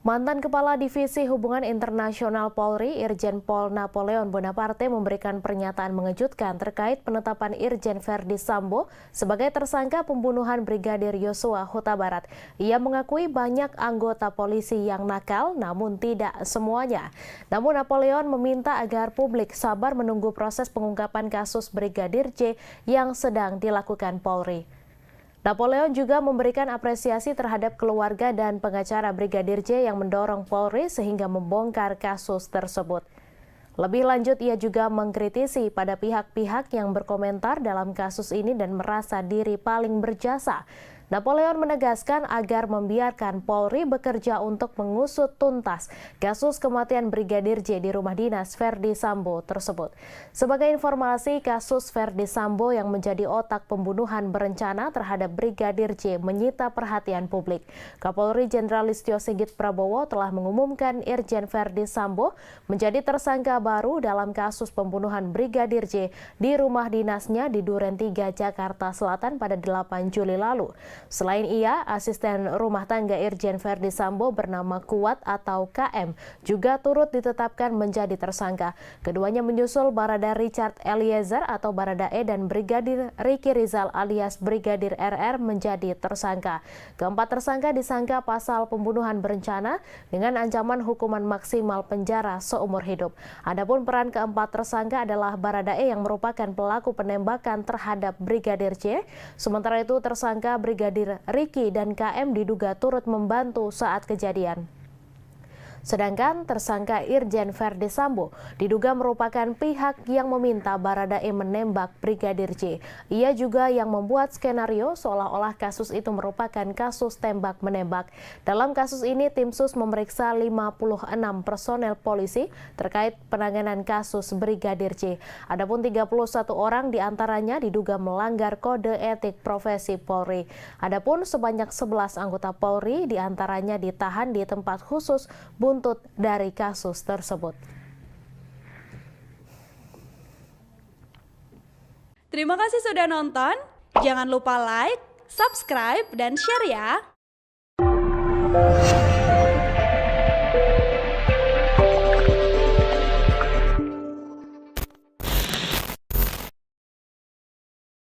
Mantan Kepala Divisi Hubungan Internasional Polri, Irjen Pol Napoleon Bonaparte memberikan pernyataan mengejutkan terkait penetapan Irjen Verdi Sambo sebagai tersangka pembunuhan Brigadir Yosua Huta Barat. Ia mengakui banyak anggota polisi yang nakal, namun tidak semuanya. Namun Napoleon meminta agar publik sabar menunggu proses pengungkapan kasus Brigadir J yang sedang dilakukan Polri. Napoleon juga memberikan apresiasi terhadap keluarga dan pengacara Brigadir J yang mendorong Polri sehingga membongkar kasus tersebut. Lebih lanjut, ia juga mengkritisi pada pihak-pihak yang berkomentar dalam kasus ini dan merasa diri paling berjasa. Napoleon menegaskan agar membiarkan Polri bekerja untuk mengusut tuntas kasus kematian Brigadir J di rumah dinas Verdi Sambo tersebut. Sebagai informasi, kasus Verdi Sambo yang menjadi otak pembunuhan berencana terhadap Brigadir J menyita perhatian publik. Kapolri Jenderal Listio Sigit Prabowo telah mengumumkan Irjen Verdi Sambo menjadi tersangka baru dalam kasus pembunuhan Brigadir J di rumah dinasnya di Duren 3, Jakarta Selatan pada 8 Juli lalu. Selain ia, asisten rumah tangga Irjen Verdi Sambo bernama Kuat atau KM juga turut ditetapkan menjadi tersangka. Keduanya menyusul Barada Richard Eliezer atau Baradae dan Brigadir Riki Rizal alias Brigadir RR menjadi tersangka. Keempat tersangka disangka pasal pembunuhan berencana dengan ancaman hukuman maksimal penjara seumur hidup. Adapun peran keempat tersangka adalah Baradae yang merupakan pelaku penembakan terhadap Brigadir J. Sementara itu tersangka Brigadir Riki dan KM diduga turut membantu saat kejadian. Sedangkan tersangka Irjen Verdi Sambo diduga merupakan pihak yang meminta Baradae menembak Brigadir J. Ia juga yang membuat skenario seolah-olah kasus itu merupakan kasus tembak-menembak. Dalam kasus ini, tim sus memeriksa 56 personel polisi terkait penanganan kasus Brigadir J. Adapun 31 orang diantaranya diduga melanggar kode etik profesi Polri. Adapun sebanyak 11 anggota Polri diantaranya ditahan di tempat khusus buntut dari kasus tersebut. Terima kasih sudah nonton. Jangan lupa like, subscribe, dan share ya.